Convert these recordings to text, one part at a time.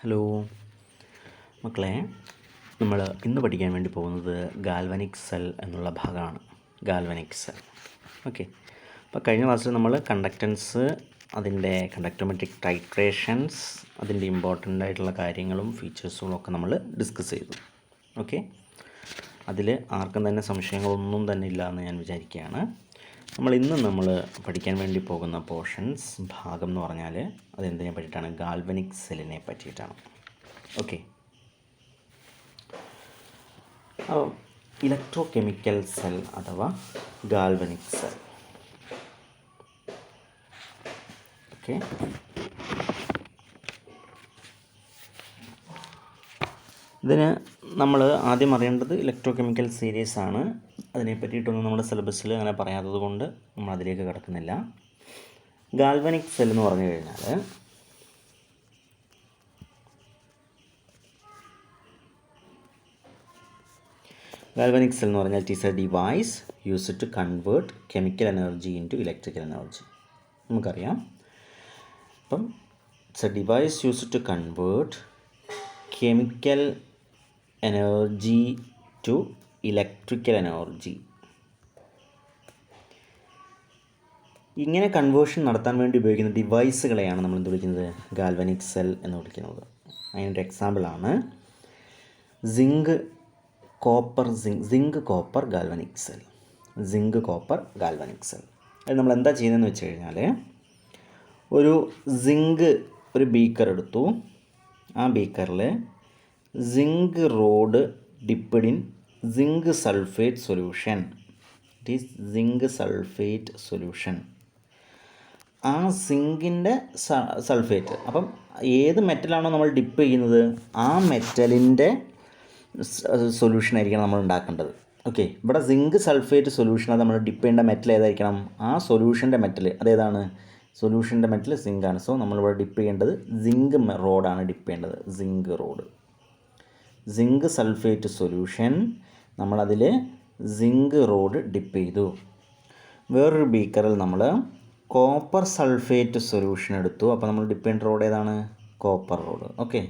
Hello മക്കളെ, നമ്മൾ ഇന്ന് പഠിക്കാൻ വേണ്ടി പോകുന്നത് ഗാൽവനിക് സെൽ എന്നുള്ള ഭാഗമാണ്. Galvanic cell. ഓക്കെ. അപ്പോൾ കഴിഞ്ഞ ക്ലാസ്സിൽ നമ്മൾ കണ്ടക്റ്റൻസ്, അതിൻ്റെ കണ്ടക്ടോമെട്രിക് ടൈട്രേഷൻസ്, അതിൻ്റെ ഇമ്പോർട്ടൻ്റ് ആയിട്ടുള്ള കാര്യങ്ങളും ഫീച്ചേഴ്സുകളും ഒക്കെ നമ്മൾ ഡിസ്കസ് ചെയ്തു. ഓക്കെ. അതിൽ ആർക്കും തന്നെ സംശയങ്ങളൊന്നും തന്നെ ഇല്ല എന്ന് ഞാൻ വിചാരിക്കുകയാണ്. നമ്മൾ പഠിക്കാൻ വേണ്ടി പോകുന്ന പോർഷൻസ് ഭാഗം എന്ന് പറഞ്ഞാൽ അതെന്തിനെ പറ്റിയിട്ടാണ്? ഗാൽവനിക് സെല്ലിനെ പറ്റിയിട്ടാണ്. ഓക്കെ. അപ്പോൾ ഇലക്ട്രോ കെമിക്കൽ സെൽ അഥവാ ഗാൽവനിക് സെൽ. ഓക്കെ. ഇതിന് നമ്മൾ ആദ്യം അറിയേണ്ടത് ഇലക്ട്രോ കെമിക്കൽ സീരീസ് ആണ്. അതിനെ പറ്റിയിട്ടൊന്നും നമ്മുടെ സിലബസിൽ അങ്ങനെ പറയാത്തത് കൊണ്ട് നമ്മൾ അതിലേക്ക് കിടക്കുന്നില്ല. ഗാൽവനിക് സെൽ എന്ന് പറഞ്ഞു കഴിഞ്ഞാൽ ഗാൽവനിക് സെൽ എന്ന് പറഞ്ഞാൽ it is a device used to convert chemical energy into electrical energy. നമുക്കറിയാം. അപ്പം it's a device used to convert chemical energy to electrical energy. ഇങ്ങനെ കൺവേർഷൻ നടത്താൻ വേണ്ടി ഉപയോഗിക്കുന്ന ഡിവൈസുകളെയാണ് നമ്മൾ എന്ത് വിളിക്കുന്നത്? ഗാൽവനിക് സെൽ എന്ന് വിളിക്കുന്നത്. അതിൻ്റെ എക്സാമ്പിളാണ് zinc copper galvanic cell. Zinc copper galvanic cell. അത് നമ്മൾ എന്താ ചെയ്യുന്നതെന്ന് വെച്ച് കഴിഞ്ഞാൽ, ഒരു ബീക്കർ എടുത്തു. ആ ബീക്കറിൽ zinc rod dipped in zinc sulphate solution. It is zinc sulphate solution. ആ സിങ്കിൻ്റെ സൾഫേറ്റ്, അപ്പം ഏത് മെറ്റലാണോ നമ്മൾ ഡിപ്പ് ചെയ്യുന്നത് ആ മെറ്റലിൻ്റെ സൊല്യൂഷൻ ആയിരിക്കണം നമ്മൾ ഉണ്ടാക്കേണ്ടത്. ഓക്കെ. ഇവിടെ സിങ്ക് സൾഫേറ്റ് സൊല്യൂഷൻ, അത് നമ്മൾ ഡിപ്പ് ചെയ്യേണ്ട മെറ്റൽ ഏതായിരിക്കണം? ആ സൊല്യൂഷൻ്റെ മെറ്റൽ അതേതാണ്? സൊല്യൂഷൻ്റെ മെറ്റൽ സിങ്കാണ്. സോ നമ്മളിവിടെ ഡിപ്പ് ചെയ്യേണ്ടത് സിങ്ക് റോഡാണ് ഡിപ്പ് ചെയ്യേണ്ടത്. Zinc rod, zinc sulphate solution, നമ്മളതിൽ സിങ്ക് റോഡ് ഡിപ്പ് ചെയ്തു. വേറൊരു ബീക്കറിൽ നമ്മൾ കോപ്പർ സൾഫേറ്റ് സൊല്യൂഷൻ എടുത്തു. അപ്പോൾ നമ്മൾ ഡിപ്പ് ചെയ്യേണ്ട റോഡ് ഏതാണ്? Copper road. Okay.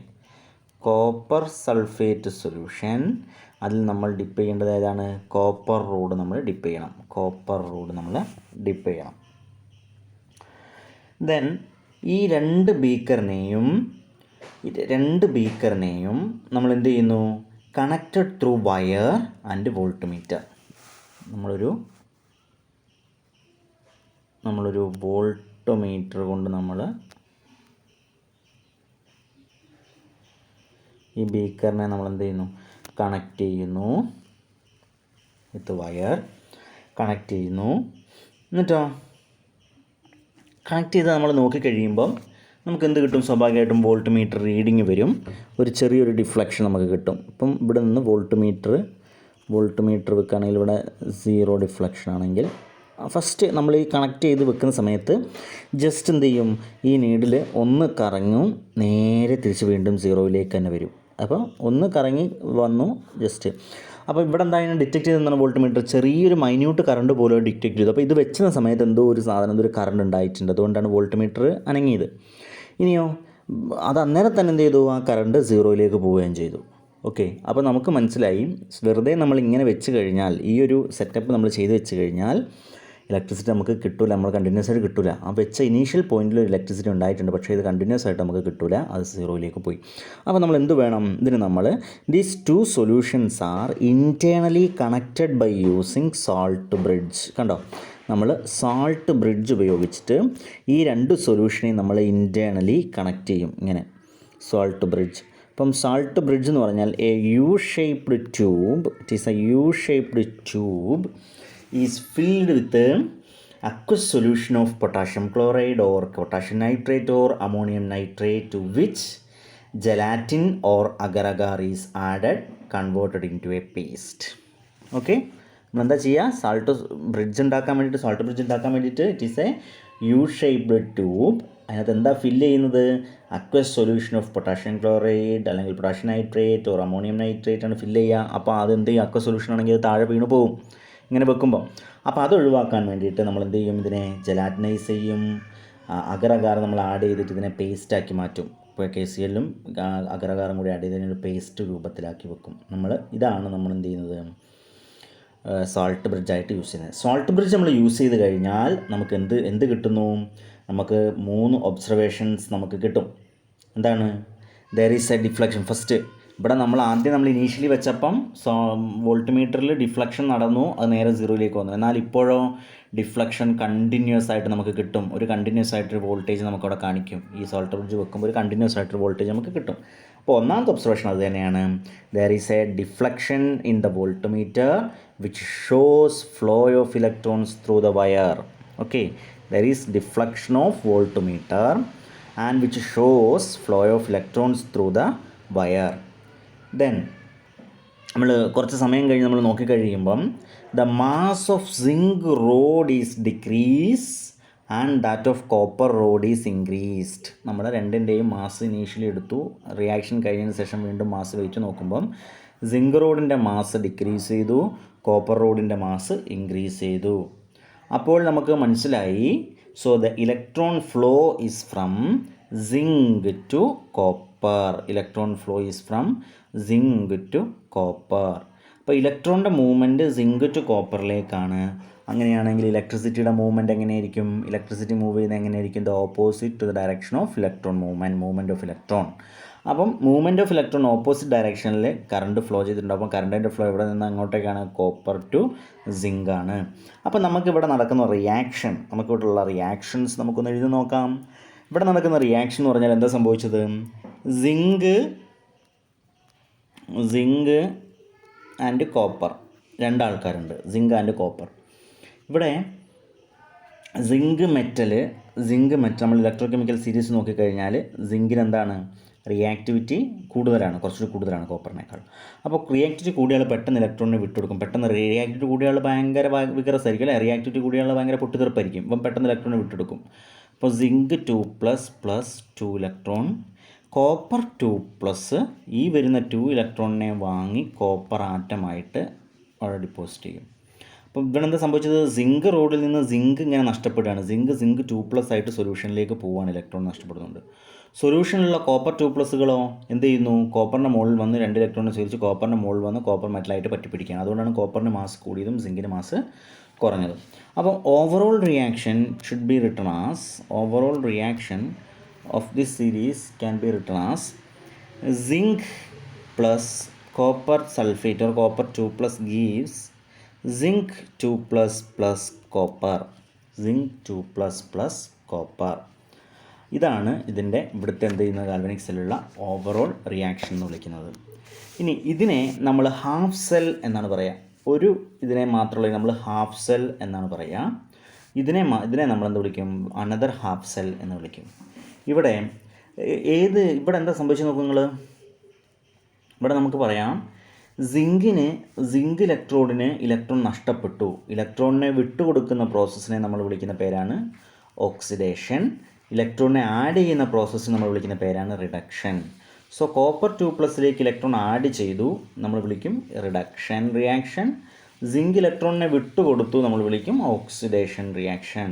Copper sulphate solution, അതിൽ നമ്മൾ ഡിപ്പ് ചെയ്യേണ്ടത് ഏതാണ്? കോപ്പർ റോഡ് നമ്മൾ ഡിപ്പ് ചെയ്യണം. കോപ്പർ റോഡ് നമ്മൾ ഡിപ്പ് ചെയ്യണം. ദെൻ ഈ രണ്ട് ബീക്കറിനെയും നമ്മൾ എന്ത് ചെയ്യുന്നു? Connected through wire and voltmeter. നമ്മളൊരു വോൾട്ട്മീറ്റർ കൊണ്ട് നമ്മൾ ഈ ബീക്കറിനെ നമ്മൾ എന്ത് ചെയ്യുന്നു? കണക്റ്റ് ചെയ്യുന്നു. വിത്ത് വയർ കണക്റ്റ് ചെയ്യുന്നു. എന്നിട്ടോ കണക്ട് ചെയ്ത് നമ്മൾ നോക്കിക്കഴിയുമ്പം നമുക്ക് എന്ത് കിട്ടും? സ്വാഭാവികമായിട്ടും വോൾട്ട് മീറ്റർ റീഡിങ് വരും. ഒരു ചെറിയൊരു ഡിഫ്ലക്ഷൻ നമുക്ക് കിട്ടും. അപ്പം ഇവിടെ നിന്ന് വോൾട്ട് മീറ്റർ വെക്കുകയാണെങ്കിൽ ഇവിടെ 0 ഡിഫ്ലക്ഷൻ ആണെങ്കിൽ, ഫസ്റ്റ് നമ്മൾ ഈ കണക്ട് ചെയ്ത് വെക്കുന്ന സമയത്ത് ജസ്റ്റ് എന്ത് ചെയ്യും? ഈ നീഡിൽ ഒന്ന് കറങ്ങും, നേരെ തിരിച്ച് വീണ്ടും 0യിലേക്ക് തന്നെ വരും. അപ്പോൾ ഒന്ന് കറങ്ങി വന്നു ജസ്റ്റ്. അപ്പോൾ ഇവിടെ എന്തായാലും ഡിറ്റക്ട് ചെയ്തെന്നാണ് വോൾട്ട് മീറ്റർ ചെറിയൊരു മൈന്യൂട്ട് കറണ്ട് പോലും ഡിറ്റക്ട് ചെയ്തു. അപ്പോൾ ഇത് വെച്ചുന്ന സമയത്ത് എന്തോ ഒരു കറണ്ട് ഉണ്ടായിട്ടുണ്ട്. അതുകൊണ്ടാണ് വോൾട്ട് മീറ്റർ അനങ്ങിയത്. ഇനിയോ അത് അന്നേരം തന്നെ എന്ത് ചെയ്തു? ആ കറണ്ട് 0യിലേക്ക് പോവുകയും ചെയ്തു. ഓക്കെ. അപ്പോൾ നമുക്ക് മനസ്സിലായി, വെറുതെ നമ്മൾ ഇങ്ങനെ വെച്ച് കഴിഞ്ഞാൽ, ഈ ഒരു സെറ്റപ്പ് നമ്മൾ ചെയ്ത് വെച്ച് കഴിഞ്ഞാൽ ഇലക്ട്രിസിറ്റി നമുക്ക് കിട്ടില്ല. നമ്മൾ കണ്ടിന്യൂസ് ആയിട്ട് കിട്ടില്ല. ആ വെച്ച ഇനീഷ്യൽ പോയിന്റിൽ ഒരു ഇലക്ട്രിസിറ്റി ഉണ്ടായിട്ടുണ്ട്, പക്ഷേ ഇത് കണ്ടിന്യൂസ് ആയിട്ട് നമുക്ക് കിട്ടില്ല. അത് 0യിലേക്ക് പോയി. അപ്പോൾ നമ്മൾ എന്ത് വേണം? ഇതിന് നമ്മൾ these 2 solutions are internally connected by using salt bridge. കണ്ടോ? നമ്മൾ സാൾട്ട് ബ്രിഡ്ജ് ഉപയോഗിച്ചിട്ട് ഈ 2 സൊല്യൂഷനെയും നമ്മൾ ഇൻറ്റേർണലി കണക്ട് ചെയ്യും. ഇങ്ങനെ സാൾട്ട് ബ്രിഡ്ജ്. അപ്പം സാൾട്ട് ബ്രിഡ്ജ് എന്ന് പറഞ്ഞാൽ it is a U shaped tube is filled with aqueous solution of potassium chloride or potassium nitrate or ammonium nitrate, to which gelatin or agar-agar is added, converted into a paste. Okay. നമ്മളെന്താ ചെയ്യുക? Salt bridge ഉണ്ടാക്കാൻ വേണ്ടിയിട്ട് it is a U shaped tube. അതിനകത്ത് എന്താ fill ചെയ്യുന്നത്? Aqueous solution of potassium chloride അല്ലെങ്കിൽ potassium nitrate or ammonium nitrate ആണ് fill ചെയ്യുക. അപ്പോൾ അതെന്ത് ചെയ്യും? അക്വസ് സൊല്യൂഷൻ ആണെങ്കിൽ അത് താഴെ വീണ് പോകും ഇങ്ങനെ വെക്കുമ്പോൾ. അപ്പോൾ അത് ഒഴിവാക്കാൻ വേണ്ടിയിട്ട് നമ്മൾ എന്ത് ചെയ്യും? ഇതിനെ ജലാറ്റിനൈസ് ചെയ്യും. അഗർ അഗാർ നമ്മൾ ആഡ് ചെയ്തിട്ട് ഇതിനെ പേസ്റ്റാക്കി മാറ്റും. KCl-ഉം അഗ്രകാരം കൂടി ആഡ് ചെയ്ത് ഒരു പേസ്റ്റ് രൂപത്തിലാക്കി വെക്കും. ഇതാണ് നമ്മൾ എന്ത് ചെയ്യുന്നത്, സോൾട്ട് ബ്രിഡ്ജായിട്ട് യൂസ് ചെയ്യുന്നത്. സോൾട്ട് ബ്രിഡ്ജ് നമ്മൾ യൂസ് ചെയ്ത് കഴിഞ്ഞാൽ നമുക്ക് എന്ത് കിട്ടുന്നു, നമുക്ക് 3 ഒബ്സർവേഷൻസ് നമുക്ക് കിട്ടും. എന്താണ്, there is a deflection. First ഇവിടെ നമ്മൾ ഇനീഷ്യലി വെച്ചപ്പം വോൾട്ട് മീറ്ററിൽ ഡിഫ്ലക്ഷൻ നടന്നു, അത് നേരെ 0യിലേക്ക് വന്നു. എന്നാൽ ഇപ്പോഴോ ഡിഫ്ലക്ഷൻ കണ്ടിന്യൂസ് ആയിട്ട് നമുക്ക് കിട്ടും. ഒരു കണ്ടിന്യൂസ് ആയിട്ടൊരു വോൾട്ടേജ് നമുക്കവിടെ കാണിക്കും. ഈ സോൾട്ട് ബ്രിഡ്ജ് വെക്കുമ്പോൾ ഒരു കണ്ടിന്യൂസ് ആയിട്ടൊരു വോൾട്ടേജ് നമുക്ക് കിട്ടും. അപ്പോൾ ഒന്നാമത്തെ ഒബ്സർവേഷൻ അത് തന്നെയാണ്, there is a deflection in the volt meter which shows flow of electrons through the wire. Okay, there is deflection of volt meter and which shows flow of electrons through the wire. Then നമ്മൾ കുറച്ച് സമയം കഴിഞ്ഞ് നമ്മൾ നോക്കിക്കഴിയുമ്പം the mass of zinc rod is decrease and that of copper rod is increased. നമ്മൾ രണ്ടിൻ്റെയും mass initially എടുത്തു, reaction കഴിഞ്ഞതിന് ശേഷം വീണ്ടും മാസ് വെച്ച് നോക്കുമ്പം സിങ്ക് റോഡിൻ്റെ മാസ് ഡിക്രീസ് ചെയ്തു, കോപ്പർ റോഡിൻ്റെ മാസ് ഇൻക്രീസ് ചെയ്തു. അപ്പോൾ നമുക്ക് മനസ്സിലായി, so the electron flow is from zinc to copper. Electron flow is from zinc to copper. അപ്പോൾ ഇലക്ട്രോണിൻ്റെ മൂവ്മെൻറ്റ് സിങ്ക് ടു കോപ്പറിലേക്കാണ്. അങ്ങനെയാണെങ്കിൽ ഇലക്ട്രിസിറ്റിയുടെ മൂവ്മെൻറ്റ് എങ്ങനെയായിരിക്കും, ഇലക്ട്രിസിറ്റി മൂവ് ചെയ്യുന്നത് എങ്ങനെയായിരിക്കും, the opposite to the direction of electron movement of electron. അപ്പം movement of electron opposite ഡയറക്ഷനിൽ കറണ്ട് ഫ്ലോ ചെയ്തിട്ടുണ്ട്. അപ്പോൾ കറണ്ടിൻ്റെ ഫ്ലോ ഇവിടെ നിന്ന് അങ്ങോട്ടേക്കാണ്, കോപ്പർ ടു സിങ്ക് ആണ്. അപ്പോൾ നമുക്കിവിടെ നടക്കുന്ന റിയാക്ഷൻ, നമുക്കിവിടെയുള്ള റിയാക്ഷൻസ് നമുക്കൊന്ന് എഴുതി നോക്കാം. ഇവിടെ നടക്കുന്ന റിയാക്ഷൻ എന്ന് പറഞ്ഞാൽ എന്താ സംഭവിച്ചത്, സിങ്ക് ആൻഡ് കോപ്പർ, രണ്ടാൾക്കാരുണ്ട്, സിങ്ക് ആൻഡ് കോപ്പർ. ഇവിടെ സിങ്ക് മെറ്റൽ നമ്മൾ ഇലക്ട്രോ കെമിക്കൽ സീരീസ് നോക്കിക്കഴിഞ്ഞാൽ സിങ്കിന് എന്താണ്, റിയാക്ടിവിറ്റി കൂടുതലാണ്, കുറച്ചുകൂടി കൂടുതലാണ് കോപ്പറിനേക്കാൾ. അപ്പോൾ റിയാക്ടിവിറ്റി കൂടിയാൽ പെട്ടെന്ന് ഇലക്ട്രോണിനെ വിട്ടുകൊടുക്കും. പെട്ടെന്ന് റിയാക്ടിവിറ്റി കൂടിയാൽ ഭയങ്കര വികറസ് ആയിരിക്കും അല്ലേ, റിയാക്ടിവിറ്റി കൂടിയാൽ ഭയങ്കര പൊട്ടിത്തെറിപ്പായിരിക്കും. അപ്പം പെട്ടെന്ന് ഇലക്ട്രോണിനെ വിട്ടെടുക്കും. അപ്പോൾ സിങ്ക് 2++2 ഇലക്ട്രോൺ, കോപ്പർ 2+, ഈ വരുന്ന 2 ഇലക്ട്രോണിനെ വാങ്ങി കോപ്പർ ആറ്റമായിട്ട് അവിടെ ഡിപ്പോസിറ്റ് ചെയ്യും. അപ്പോൾ ഇവിടെ എന്താ സംഭവിച്ചത്, സിങ്ക് റോഡിൽ നിന്ന് സിങ്ക് ഇങ്ങനെ നഷ്ടപ്പെടുകയാണ്. സിങ്ക് 2+ ആയിട്ട് സൊല്യൂഷനിലേക്ക് പോവുകയാണ്, ഇലക്ട്രോൺ നഷ്ടപ്പെടുന്നുണ്ട്. സൊല്യൂഷനിലുള്ള കോപ്പർ 2+കളോ എന്ത് ചെയ്യുന്നു, കോപ്പറിൻ്റെ മുകളിൽ വന്ന് 2 ഇലക്ട്രോണിനെ സ്വീകരിച്ച് കോപ്പറിൻ്റെ മുകളിൽ വന്ന് കോപ്പർ മെറ്റലായിട്ട് പറ്റിപ്പിടിക്കുകയാണ്. അതുകൊണ്ടാണ് കോപ്പറിൻ്റെ മാസ് കൂടിയതും സിങ്കിൻ്റെ മാസ് കുറഞ്ഞത്. അപ്പോൾ overall reaction should be written as, overall reaction of this series can be written as zinc plus copper sulfate or copper 2+ gives zinc 2+ plus copper, zinc 2+ copper. ഇതാണ് ഇതിൻ്റെ ഇവിടുത്തെ എന്ത് ചെയ്യുന്ന ഗാൽവനിക് സെല്ലുള്ള ഓവറോൾ റിയാക്ഷൻ എന്ന് വിളിക്കുന്നത്. ഇനി ഇതിനെ നമ്മൾ ഹാഫ് സെൽ എന്നാണ് പറയുക. ഒരു ഇതിനെ മാത്രമുള്ള നമ്മൾ ഹാഫ് സെൽ എന്നാണ് പറയുക. ഇതിനെ നമ്മൾ എന്ത് വിളിക്കും, അനദർ ഹാഫ് സെൽ എന്ന് വിളിക്കും. ഇവിടെ എന്താ സംഭവിച്ചത് നോക്കൂ നിങ്ങൾ. ഇവിടെ നമുക്ക് പറയാം, സിങ്ക് ഇലക്ട്രോഡിന് ഇലക്ട്രോൺ നഷ്ടപ്പെട്ടു. ഇലക്ട്രോണിനെ വിട്ടുകൊടുക്കുന്ന പ്രോസസ്സിനെ നമ്മൾ വിളിക്കുന്ന പേരാണ് ഓക്സിഡേഷൻ. ഇലക്ട്രോണിനെ ആഡ് ചെയ്യുന്ന പ്രോസസ്സിനെ നമ്മൾ വിളിക്കുന്ന പേരാണ് റിഡക്ഷൻ. സോ കോപ്പർ 2+ലേക്ക് ഇലക്ട്രോൺ ആഡ് ചെയ്തു, നമ്മൾ വിളിക്കും റിഡക്ഷൻ റിയാക്ഷൻ. സിങ്ക് ഇലക്ട്രോണിനെ വിട്ടുകൊടുത്തു, നമ്മൾ വിളിക്കും ഓക്സിഡേഷൻ റിയാക്ഷൻ.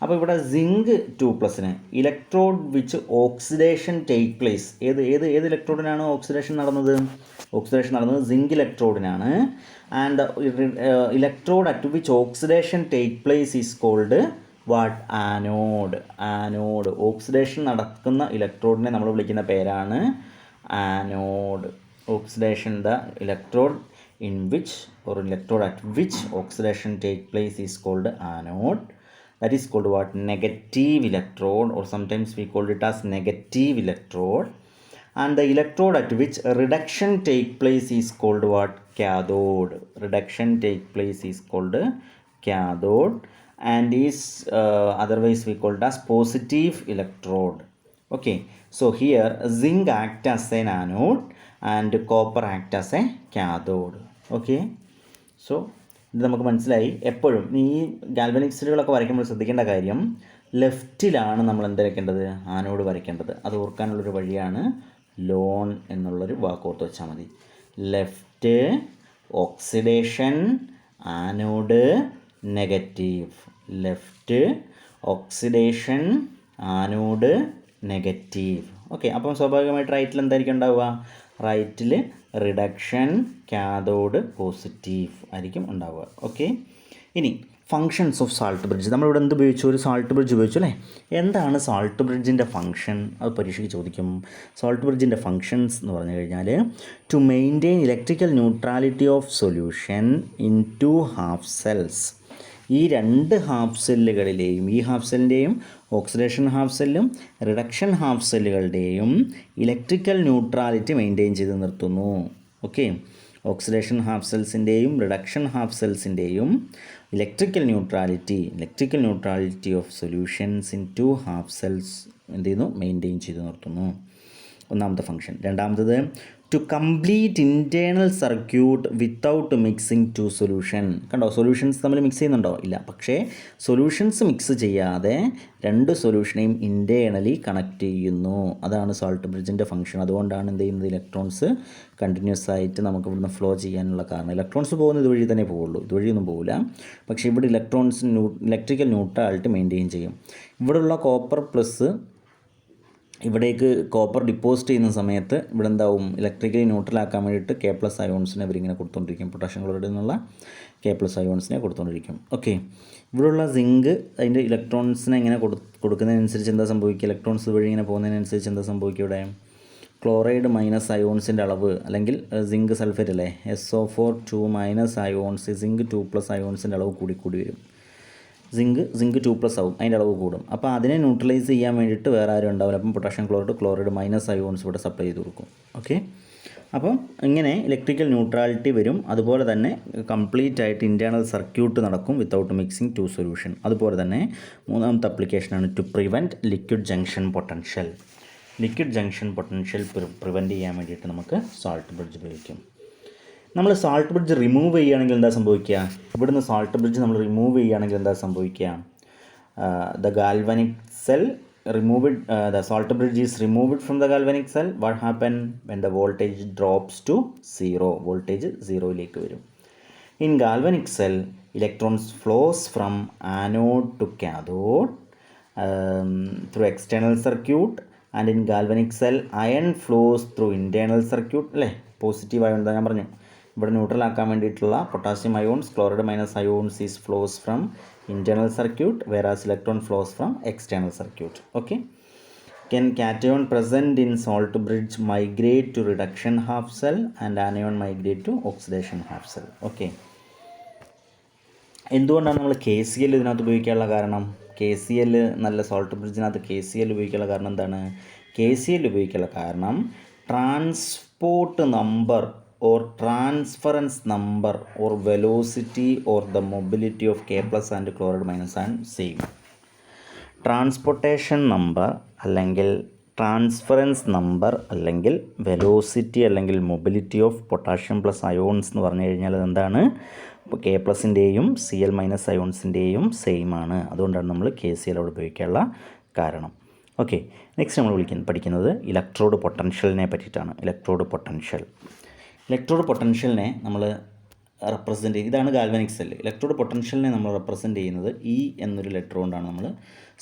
അപ്പോൾ ഇവിടെ സിങ്ക് 2+ന് electrode which oxidation take place, ഏത് ഇലക്ട്രോഡിനാണ് ഓക്സിഡേഷൻ നടന്നത് സിങ്ക് ഇലക്ട്രോഡിനാണ്. And electrode at which oxidation take place is called what, anode. Oxidation നടക്കുന്ന ഇലക്ട്രോഡിനെ നമ്മൾ വിളിക്കുന്ന പേരാണ് anode. Oxidation the electrode in which or electrode at which oxidation take place is called anode. That is called what, negative electrode, or sometimes we call it as negative electrode. And the electrode at which reduction take place is called what, cathode. Reduction take place is called cathode and is otherwise we call it as positive electrode. Okay, so here zinc act as an anode and copper act as a cathode. Okay, so ഇത് നമുക്ക് മനസ്സിലായി. എപ്പോഴും ഈ galvanic സെല്ലുകളൊക്കെ വരയ്ക്കുമ്പോൾ ശ്രദ്ധിക്കേണ്ട കാര്യം, ലെഫ്റ്റിലാണ് നമ്മൾ എന്ത് വരയ്ക്കേണ്ടത്, ആനോഡ് വരയ്ക്കേണ്ടത്. അത് ഓർക്കാനുള്ളൊരു വഴിയാണ് ലോൺ എന്നുള്ളൊരു വാക്ക് ഓർത്ത് വെച്ചാൽ മതി. Left oxidation, anode negative. Left oxidation, anode negative. Okay, അപ്പം സ്വാഭാവികമായിട്ട് റൈറ്റിൽ എന്തായിരിക്കും ഉണ്ടാവുക? റൈറ്റിൽ റിഡക്ഷൻ കാഥോഡ് പോസിറ്റീവ് ആയിരിക്കും ഉണ്ടാവുക. ഓക്കെ, ഇനി ഫങ്ഷൻസ് ഓഫ് സാൾട്ട് ബ്രിഡ്ജ്. നമ്മളിവിടെ എന്ത് ഉപയോഗിച്ചു? ഒരു സാൾട്ട് ബ്രിഡ്ജ് ഉപയോഗിച്ചു അല്ലേ? എന്താണ് സാൾട്ട് ബ്രിഡ്ജിൻ്റെ ഫങ്ഷൻ? അത് പരീക്ഷയ്ക്ക് ചോദിക്കും. സാൾട്ട് ബ്രിഡ്ജിൻ്റെ ഫങ്ഷൻസ് എന്ന് പറഞ്ഞു കഴിഞ്ഞാൽ to maintain electrical neutrality of solution in two half cells. ഈ രണ്ട് ഹാഫ് സെല്ലുകളിലെയും, ഈ ഹാഫ് സെല്ലിൻ്റെയും ഓക്സിഡേഷൻ ഹാഫ് സെല്ലും റിഡക്ഷൻ ഹാഫ് സെല്ലുകളുടെയും ഇലക്ട്രിക്കൽ ന്യൂട്രാലിറ്റി മെയിൻറ്റെയിൻ ചെയ്ത് നിർത്തുന്നു. ഓക്കെ, ഓക്സിഡേഷൻ ഹാഫ് സെൽസിൻ്റെയും റിഡക്ഷൻ ഹാഫ് സെൽസിൻ്റെയും electrical neutrality of solutions in two half cells എന്ത് ചെയ്യുന്നു? മെയിൻറ്റെയിൻ ചെയ്ത് നിർത്തുന്നു. ഒന്നാമത്തെ ഫംഗ്ഷൻ. രണ്ടാമത്തത് to complete internal circuit without mixing to solution. കണ്ടോ, സൊല്യൂഷൻസ് തമ്മിൽ മിക്സ് ചെയ്യുന്നുണ്ടോ? ഇല്ല. പക്ഷേ സൊല്യൂഷൻസ് മിക്സ് ചെയ്യാതെ രണ്ട് സൊല്യൂഷനെയും ഇൻറ്റേർണലി കണക്ട് ചെയ്യുന്നു. അതാണ് സാൾട്ട് ബ്രിഡ്ജിൻ്റെ ഫംഗ്ഷൻ. അതുകൊണ്ടാണ് എന്ത് ചെയ്യുന്നത്? ഇലക്ട്രോൺസ് കണ്ടിന്യൂസ് ആയിട്ട് നമുക്ക് ഇവിടുന്ന് ഫ്ലോ ചെയ്യാനുള്ള കാരണം. ഇലക്ട്രോൺസ് പോകുന്ന ഇതുവഴി തന്നെ പോവുള്ളൂ, ഇതുവഴിയൊന്നും പോകില്ല. പക്ഷേ ഇവിടെ ഇലക്ട്രിക്കൽ ന്യൂട്രാലിറ്റി മെയിൻറ്റെയിൻ ചെയ്യും. ഇവിടെയുള്ള കോപ്പർ പ്ലസ് ഇവിടേക്ക് കോപ്പർ ഡിപ്പോസിറ്റ് ചെയ്യുന്ന സമയത്ത് ഇവിടെ എന്താവും? ഇലക്ട്രിക്കലി ന്യൂട്രലാക്കാൻ വേണ്ടിയിട്ട് കെ പ്ലസ് അയോൺസിനെ ഇവരിങ്ങനെ കൊടുത്തുകൊണ്ടിരിക്കും. പൊട്ടാഷ്യം ക്ലോറൈഡിൽ നിന്നുള്ള കെ പ്ലസ് അയോൺസിനെ കൊടുത്തുകൊണ്ടിരിക്കും. ഓക്കെ, ഇവിടെയുള്ള സിങ്ക് അതിൻ്റെ ഇലക്ട്രോൺസിനെ ഇങ്ങനെ കൊടുക്കുന്നതിനനുസരിച്ച് എന്താ സംഭവിക്കുക? ഇലക്ട്രോൺസ് വഴി ഇങ്ങനെ പോകുന്നതിനനുസരിച്ച് എന്താ സംഭവിക്കുക? ഇവിടെ ക്ലോറൈഡ് മൈനസ് അയോൺസിൻ്റെ അളവ്, അല്ലെങ്കിൽ സിങ്ക് സൾഫേറ്റ് അല്ലേ, SO4 2 മൈനസ് അയോൺസ്, സിങ്ക് 2+ അയോൺസിൻ്റെ അളവ് കൂടി വരും. സിങ്ക് 2+ ആവും, അതിൻ്റെ അളവ് കൂടും. അപ്പോൾ അതിനെ ന്യൂട്രലൈസ് ചെയ്യാൻ വേണ്ടിയിട്ട് വേറെ ആരും ഉണ്ടാവില്ല. അപ്പം പൊട്ടാഷ്യം ക്ലോറൈഡ് മൈനസ് അയോൺസ് ഇവിടെ സപ്ലൈ ചെയ്ത് കൊടുക്കും. ഓക്കെ, അപ്പം ഇങ്ങനെ ഇലക്ട്രിക്കൽ ന്യൂട്രാലിറ്റി വരും. അതുപോലെ തന്നെ കംപ്ലീറ്റ് ആയിട്ട് ഇൻറ്റേർണൽ സർക്യൂട്ട് നടക്കും വിത്തൗട്ട് മിക്സിങ് ടു സൊല്യൂഷൻ. അതുപോലെ തന്നെ മൂന്നാമത്തെ ആപ്ലിക്കേഷനാണ് to prevent liquid junction potential. Liquid junction potential prevent ചെയ്യാൻ വേണ്ടിയിട്ട് നമുക്ക് സാൾട്ട് ബ്രിഡ്ജ് ഉപയോഗിക്കും. നമ്മൾ സാൾട്ട് ബ്രിഡ്ജ് റിമൂവ് ചെയ്യുകയാണെങ്കിൽ എന്താ സംഭവിക്കുക? ഇവിടുന്ന് സാൾട്ട് ബ്രിഡ്ജ് നമ്മൾ റിമൂവ് ചെയ്യുകയാണെങ്കിൽ എന്താ സംഭവിക്കുക? The galvanic cell the salt bridge is removed from the galvanic cell. What happen when the voltage drops to 0? Voltage 0യിലേക്ക് വരും. In galvanic cell, electrons flows from anode to cathode through external circuit, and in galvanic cell iron flows through internal circuit. അല്ലേ, positive ion ഞാൻ പറഞ്ഞു. ഇവിടെ neutral ആക്കാൻ വേണ്ടിയിട്ടുള്ള potassium ions, chloride minus ions is flows from internal circuit, whereas electron flows from external circuit. Okay, can cation present in salt bridge migrate to reduction half cell and anion migrate to oxidation half cell? Okay, എന്തുകൊണ്ടാണ് നമ്മൾ KCl ഇതിനകത്ത് ഉപയോഗിക്കാനുള്ള കാരണം? KCl നല്ല salt ബ്രിഡ്ജിനകത്ത് KCl ഉപയോഗിക്കാനുള്ള കാരണം എന്താണ്? KCl ഉപയോഗിക്കാനുള്ള കാരണം transport number or transference number or velocity or the mobility of K plus and chloride minus and same. Transportation number അല്ലെങ്കിൽ ട്രാൻസ്ഫറൻസ് നമ്പർ അല്ലെങ്കിൽ വെലോസിറ്റി അല്ലെങ്കിൽ mobility of potassium plus ions എന്ന് പറഞ്ഞു കഴിഞ്ഞാൽ എന്താണ്? ഇപ്പോൾ K പ്ലസിൻ്റെയും Cl മൈനസ് അയോൺസിൻ്റെയും സെയിം ആണ്. അതുകൊണ്ടാണ് നമ്മൾ KCl അവിടെ ഉപയോഗിക്കാനുള്ള കാരണം. ഓക്കെ, നെക്സ്റ്റ് നമ്മൾ പഠിക്കുന്നത് ഇലക്ട്രോഡ് പൊട്ടൻഷ്യലിനെ പറ്റിയിട്ടാണ്. ഇലക്ട്രോഡ് പൊട്ടൻഷ്യലിനെ നമ്മൾ റെപ്രസെൻ്റ് ചെയ്ത്, ഇതാണ് ഗാൽവനിക് സെല്ല്. ഇലക്ട്രോഡ് പൊട്ടൻഷ്യലിനെ നമ്മൾ റെപ്രസെൻ്റ് ചെയ്യുന്നത് E എന്നൊരു ലെറ്റർ കൊണ്ടാണ്. നമ്മൾ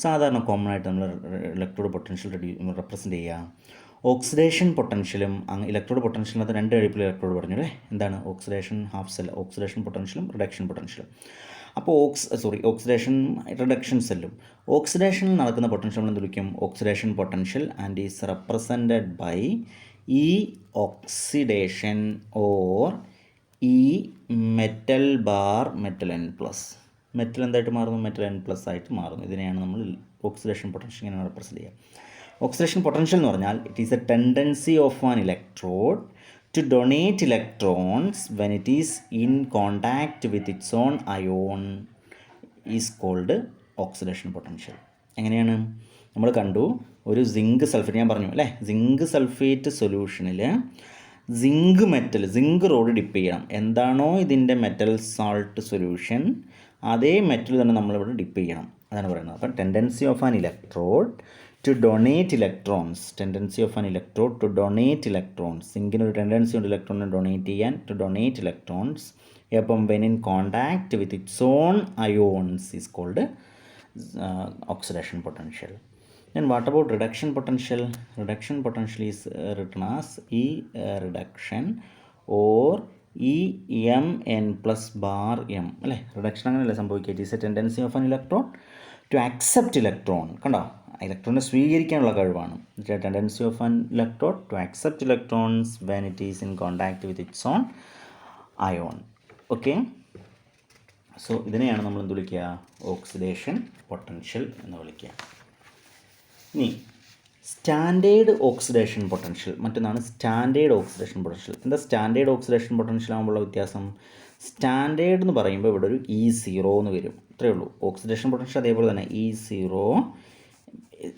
സാധാരണ കോമൺ ആയിട്ട് നമ്മൾ ഇലക്ട്രോഡ് പൊട്ടൻഷ്യൽ റെപ്രസെൻ്റ് ചെയ്യുക. ഓക്സിഡേഷൻ പൊട്ടൻഷ്യലും ഇലക്ട്രോഡ് പൊട്ടൻഷ്യലിനകത്ത് രണ്ട് ടൈപ്പിൽ ഇലക്ട്രോഡ് പറഞ്ഞു അല്ലേ? എന്താണ്? ഓക്സിഡേഷൻ ഹാഫ് സെൽ, ഓക്സിഡേഷൻ പൊട്ടൻഷ്യലും റിഡക്ഷൻ പൊട്ടൻഷ്യലും. അപ്പോൾ ഓക്സിഡേഷൻ റിഡക്ഷൻ സെല്ലും. ഓക്സിഡേഷനിൽ നടക്കുന്ന പൊട്ടൻഷ്യൽ നമ്മൾ എന്ത് വിളിക്കും? Oxidation potential, and is represented by E oxidation or E metal bar metal N plus. Metal എന്തായിട്ട് മാറുന്നു? മെറ്റൽ N plus ആയിട്ട് മാറുന്നു. ഇതിനെയാണ് നമ്മൾ ഓക്സിഡേഷൻ പൊട്ടൻഷ്യൽ ഇങ്ങനെ റെപ്രസെൻ്റ് ചെയ്യുക. ഓക്സിഡേഷൻ പൊട്ടൻഷ്യൽ എന്ന് പറഞ്ഞാൽ it is a tendency of an electrode to donate electrons when it is in contact with its own ion is called oxidation potential. എങ്ങനെയാണ്? നമ്മൾ കണ്ടു, ഒരു സിങ്ക് സൾഫേറ്റ് ഞാൻ പറഞ്ഞു അല്ലേ, സിങ്ക് സൾഫേറ്റ് സൊല്യൂഷനിൽ സിങ്ക് റോഡ് ഡിപ്പ് ചെയ്യണം. എന്താണോ ഇതിൻ്റെ മെറ്റൽ സാൾട്ട് സൊല്യൂഷൻ, അതേ മെറ്റൽ തന്നെ നമ്മളിവിടെ ഡിപ്പ് ചെയ്യണം. അതാണ് പറയുന്നത്. അപ്പം tendency of an electrode to donate electrons, സിങ്കിനൊരു ടെൻഡൻസി ഉണ്ട് ഇലക്ട്രോണിനെ ഡൊണേറ്റ് ചെയ്യാൻ, ടു ഡൊണേറ്റ് ഇലക്ട്രോൺസ്. അപ്പം when in contact with its own ions is called oxidation potential. Then what about reduction potential? Reduction potential is written as E reduction or EMN plus bar M അല്ലേ. Reduction അങ്ങനെയല്ലേ സംഭവിക്കുക. It is a tendency of an electron to accept electron. കണ്ടോ, ഇലക്ട്രോണിനെ സ്വീകരിക്കാനുള്ള കഴിവാണ്. It a tendency of an electron to accept electrons when it is in contact with its own ion. Okay, so ഇതിനെയാണ് നമ്മൾ എന്ത് വിളിക്കുക? ഓക്സിഡേഷൻ പൊട്ടൻഷ്യൽ എന്ന് വിളിക്കുക. ഇനി സ്റ്റാൻഡേർഡ് ഓക്സിഡേഷൻ പൊട്ടൻഷ്യൽ മറ്റൊന്നാണ് സ്റ്റാൻഡേർഡ് ഓക്സിഡേഷൻ പൊട്ടൻഷ്യൽ. എന്താ സ്റ്റാൻഡേർഡ് ഓക്സിഡേഷൻ പൊട്ടൻഷ്യൽ ആകുമ്പോഴുള്ള വ്യത്യാസം? സ്റ്റാൻഡേർഡ് എന്ന് പറയുമ്പോൾ ഇവിടെ ഒരു E0 എന്ന് വരും, ഇത്രയേ ഉള്ളൂ. ഓക്സിഡേഷൻ പൊട്ടൻഷ്യൽ അതേപോലെ തന്നെ E0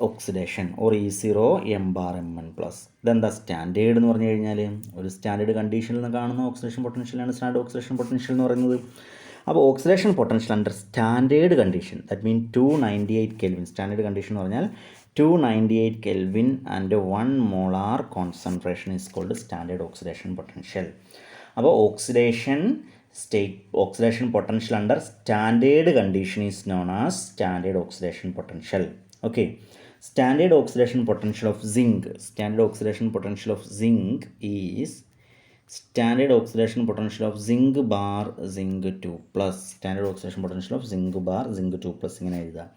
oxidation or E0 M bar Mn plus. ഇതെന്താ സ്റ്റാൻഡേർഡ് എന്ന് പറഞ്ഞു കഴിഞ്ഞാൽ ഒരു സ്റ്റാൻഡേർഡ് കണ്ടീഷനിൽ നിന്ന് കാണുന്ന ഓക്സിഡേഷൻ പൊട്ടൻഷ്യലാണ് സ്റ്റാൻഡേർഡ് ഓക്സിഡേഷൻ പൊട്ടൻഷ്യൽ എന്ന് പറയുന്നത്. അപ്പോൾ oxidation potential under standard condition, that mean 298 kelvin. Standard condition എന്ന് പറഞ്ഞാൽ 298 Kelvin and 1 molar concentration is called standard oxidation potential. അപ്പോൾ oxidation potential under standard condition is known as standard oxidation potential. Okay, standard oxidation potential of zinc. Standard oxidation potential of zinc is standard oxidation potential of zinc bar zinc 2 plus. Standard oxidation potential of zinc bar zinc 2 plus ഇങ്ങനെ എഴുതാം.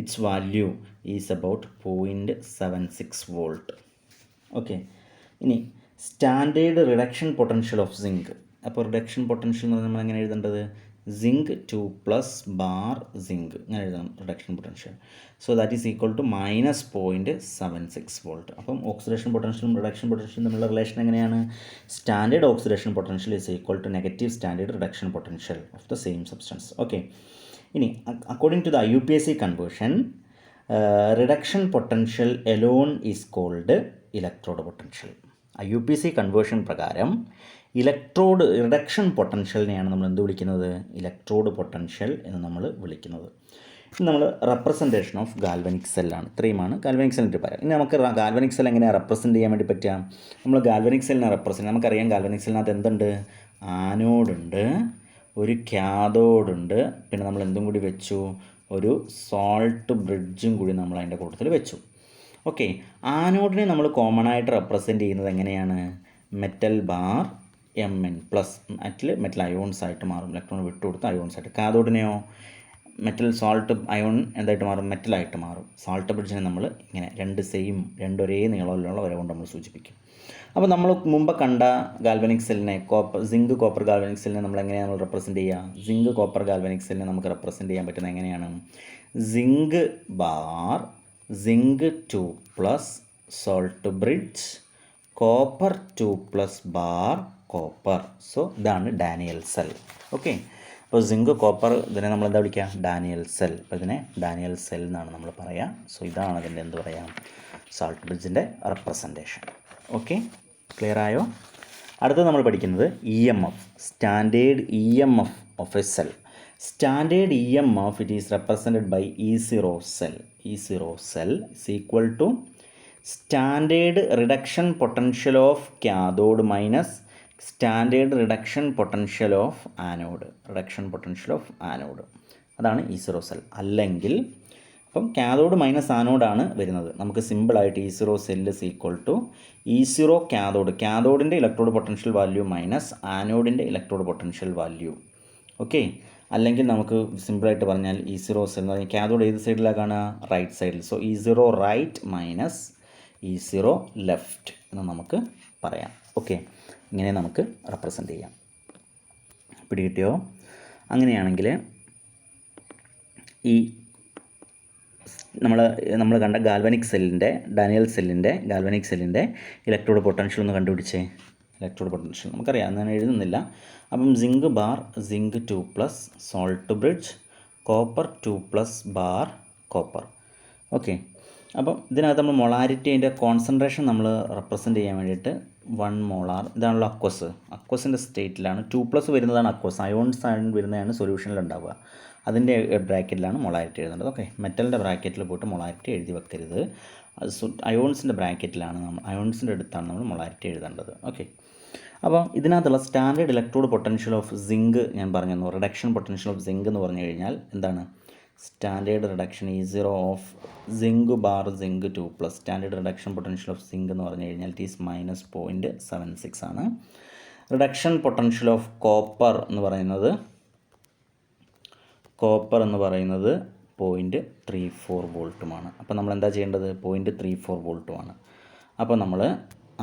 Its value is about 0.76 volt. Okay, ഇനി standard reduction potential of zinc. അപ്പോൾ reduction potential എന്ന് പറഞ്ഞാൽ നമ്മൾ എങ്ങനെ എഴുതേണ്ടത്? zinc 2 plus bar zinc ഇങ്ങനെ എഴുതണം reduction potential. So that is equal to -0.76 volt. അപ്പം ഓക്സിഡേഷൻ പൊട്ടൻഷ്യലും റിഡക്ഷൻ പൊട്ടൻഷ്യലും തമ്മിലുള്ള റിലേഷൻ എങ്ങനെയാണ്? Standard oxidation potential is equal to negative standard reduction potential of the same substance. Okay, ഇനി according to the IUPAC conversion, reduction potential alone is called electrode potential. IUPAC conversion പ്രകാരം electrode reduction പൊട്ടൻഷ്യലിനെയാണ് നമ്മൾ എന്ത് വിളിക്കുന്നത്? Electrode potential എന്ന് നമ്മൾ വിളിക്കുന്നത്. ഇനി നമ്മൾ റെപ്രസെൻറ്റേഷൻ ഓഫ് ഗാൽവനിക് സെല്ലാണ്. ഇത്രയുമാണ് ഗാൽവനിക് സെല്ലിൻ്റെ പറയാം. ഇനി നമുക്ക് ഗാൽവനിക് സെൽ എങ്ങനെയാണ് റെപ്രസെൻറ്റ് ചെയ്യാൻ വേണ്ടി പറ്റുക? നമ്മൾ ഗാൽവനിക് സെല്ലിനെ റെപ്രസെൻറ്റ്, നമുക്കറിയാം ഗാൽവനിക് സെല്ലിനകത്ത് എന്തുണ്ട്? ആനോഡുണ്ട്, ഒരു ക്യാഥോഡുണ്ട്, പിന്നെ നമ്മൾ എന്തും കൂടി വെച്ചു? ഒരു സോൾട്ട് ബ്രിഡ്ജും കൂടി നമ്മൾ അതിൻ്റെ കൂട്ടത്തിൽ വെച്ചു. ഓക്കെ, ആനോഡിനെ നമ്മൾ കോമൺ ആയിട്ട് റെപ്രസെൻറ്റ് ചെയ്യുന്നത് എങ്ങനെയാണ്? Metal bar Mn plus. Metal ions ആയിട്ട് മാറും, ഇലക്ട്രോൺ വിട്ടുകൊടുത്ത് അയോൺസ് ആയിട്ട്. കാഥോഡിനെയോ മെറ്റൽ സോൾട്ട് അയോൺ എന്തായിട്ട് മാറും? മെറ്റലായിട്ട് മാറും. സോൾട്ട് ബ്രിഡ്ജിനെ നമ്മൾ ഇങ്ങനെ രണ്ട് ഒരേ നീളമുള്ള വര കൊണ്ട് നമ്മൾ സൂചിപ്പിക്കും. അപ്പോൾ നമ്മൾ മുമ്പ് കണ്ട ഗാൽവനിക് സെല്ലിനെ സിങ്ക് കോപ്പർ ഗാൽവനിക് സെല്ലിനെ നമ്മൾ എങ്ങനെയാണ് നമ്മൾ റെപ്രസെൻറ്റ് ചെയ്യുക? സിങ്ക് കോപ്പർ ഗാൽവനിക് സെല്ലിനെ നമുക്ക് റെപ്രസെൻറ്റ് ചെയ്യാൻ പറ്റുന്നത് എങ്ങനെയാണ്? Zinc bar zinc 2 plus salt bridge copper 2 plus bar copper. So ഇതാണ് ഡാനിയൽ സെൽ. ഓക്കെ, അപ്പോൾ സിങ്ക് കോപ്പർ ഇതിനെ നമ്മൾ എന്താ വിളിക്കുക? Daniel cell. അപ്പോൾ ഇതിനെ ഡാനിയൽ സെൽ എന്നാണ് നമ്മൾ പറയുക. സോ ഇതാണ് അതിൻ്റെ എന്ത് പറയുക? സാൾട്ട് ബ്രിഡ്ജിൻ്റെ റെപ്രസെൻറ്റേഷൻ. ഓക്കെ, ക്ലിയർ ആയോ? അടുത്തത് നമ്മൾ പഠിക്കുന്നത് EMF, standard EMF of a cell. Standard EMF, it is represented by E0 cell. E0 cell is equal to standard reduction potential of cathode minus standard reduction potential of anode. Reduction potential of anode. അതാണ് E0 cell. അല്ലെങ്കിൽ അപ്പം cathode minus ആനോഡാണ് വരുന്നത്. നമുക്ക് സിമ്പിളായിട്ട് E0 cell is equal to E0 cathode, കാഥോഡിൻ്റെ electrode potential value minus ആനോഡിൻ്റെ electrode potential value. Okay, അല്ലെങ്കിൽ നമുക്ക് സിമ്പിളായിട്ട് പറഞ്ഞാൽ E0 സെൽ എന്ന് പറഞ്ഞാൽ കാഥോഡ് ഏത് സൈഡിലാണ് കാണുക? റൈറ്റ് സൈഡിൽ. So E0 right minus E0 left എന്ന് നമുക്ക് പറയാം. ഓക്കെ, ഇങ്ങനെ നമുക്ക് റെപ്രസെൻറ്റ് ചെയ്യാം. പിടികിട്ടിയോ? അങ്ങനെയാണെങ്കിൽ ഈ നമ്മൾ കണ്ട ഗാൽവനിക് സെല്ലിൻ്റെ ഗാൽവനിക് സെല്ലിൻ്റെ ഇലക്ട്രോഡ് പൊട്ടൻഷ്യൽ ഒന്ന് കണ്ടുപിടിച്ചേ. ഇലക്ട്രോഡ് പൊട്ടൻഷ്യൽ നമുക്കറിയാം, ഞാൻ എഴുതുന്നില്ല. അപ്പം zinc bar zinc 2 plus salt bridge copper 2 plus bar copper. Okay, അപ്പം ഇതിനകത്ത് നമ്മൾ മൊളാരിറ്റി അതിൻ്റെ കോൺസെൻട്രേഷൻ നമ്മൾ റെപ്രസെൻറ്റ് ചെയ്യാൻ വേണ്ടിയിട്ട് 1 മോളാർ, ഇതാണല്ലോ അക്വസിൻ്റെ സ്റ്റേറ്റിലാണ് 2+ വരുന്നതാണ് അക്വസ്. അയോൺസ് ആയിട്ട് വരുന്നതാണ് സൊല്യൂഷനിൽ ഉണ്ടാവുക. അതിൻ്റെ ബ്രാക്കറ്റിലാണ് മൊളാരിറ്റി എഴുതേണ്ടത്. ഓക്കെ, മെറ്റലിൻ്റെ ബ്രാക്കറ്റിൽ പോയിട്ട് മൊളാരിറ്റി എഴുതി വെക്കരുത്. അത് അയോൺസിൻ്റെ ബ്രാക്കറ്റിലാണ് അയോൺസിൻ്റെ അടുത്താണ് നമ്മൾ മൊളാരിറ്റി എഴുതേണ്ടത്. ഓക്കെ, അപ്പോൾ ഇതിനകത്തുള്ള standard electrode potential of zinc ഞാൻ പറഞ്ഞു. റിഡക്ഷൻ പൊട്ടൻഷ്യൽ ഓഫ് സിങ്ക് എന്ന് പറഞ്ഞു കഴിഞ്ഞാൽ എന്താണ്? Standard reduction E0 of zinc bar zinc 2 plus standard reduction potential of zinc എന്ന് പറഞ്ഞു കഴിഞ്ഞാൽ ഇറ്റ് ഈസ് -0.76 ആണ്. റിഡക്ഷൻ പൊട്ടൻഷ്യൽ ഓഫ് കോപ്പർ എന്ന് പറയുന്നത് 0.34 വോൾട്ടുമാണ്. അപ്പോൾ നമ്മൾ എന്താ ചെയ്യേണ്ടത്? 0.34 വോൾട്ടുമാണ്. അപ്പോൾ നമ്മൾ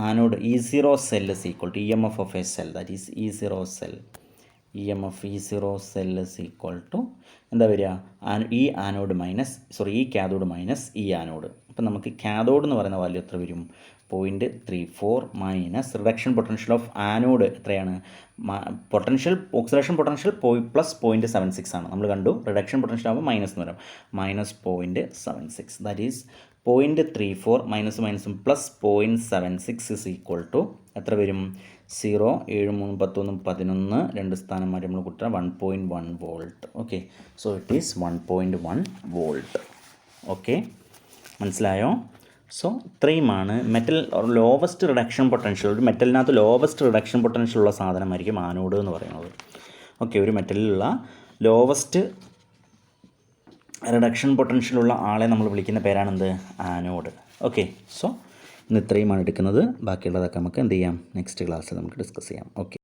anode E0 cell is equal to EMF of a cell, that is E0 cell, EMF E0 cell is equal to എന്താ വരിക? ഈ കാഥോഡ് മൈനസ് ഈ ആനോഡ്. അപ്പം നമുക്ക് കാഥോഡ് എന്ന് പറയുന്ന വാല്യൂ എത്ര വരും? 0.34 minus reduction potential of anode എത്രയാണ്? ഓക്സിഡേഷൻ പൊട്ടൻഷ്യൽ പ്ലസ് 0.76 ആണ്. നമ്മൾ കണ്ടു റിഡക്ഷൻ പൊട്ടൻഷ്യൽ ആകുമ്പോൾ മൈനസ് എന്ന് പറയും, -0.76, ദാറ്റ് ഈസ് 0.34 മൈനസും പ്ലസ് 0.76 ഇസ് ഈക്വൽ ടു എത്ര വരും? 0, 7, 3, 10, 11, 2 സ്ഥാനം മാറ്റി നമ്മൾ കൂട്ടുക 1.1 volt. Okay, so it is 1.1 volt. Okay, മനസ്സിലായോ? സോ ഇത്രയുമാണ് മെറ്റൽ ലോവസ്റ്റ് റിഡക്ഷൻ പൊട്ടൻഷ്യൽ. ഒരു മെറ്റലിനകത്ത് ലോവസ്റ്റ് റിഡക്ഷൻ പൊട്ടൻഷ്യൽ ഉള്ള സാധനമായിരിക്കും ആനോഡ് എന്ന് പറയുന്നത്. ഓക്കെ, ഒരു മെറ്റലിലുള്ള ലോവസ്റ്റ് റിഡക്ഷൻ പൊട്ടൻഷ്യലുള്ള ആളെ നമ്മൾ വിളിക്കുന്ന പേരാണെന്ത്? ആനോഡ്. ഓക്കെ, സോ ഇന്ന് ഇത്രയുമാണ് എടുക്കുന്നത്. ബാക്കിയുള്ളതൊക്കെ നമുക്ക് എന്ത് ചെയ്യാം? നെക്സ്റ്റ് ക്ലാസ്സിൽ നമുക്ക് ഡിസ്കസ് ചെയ്യാം. ഓക്കെ.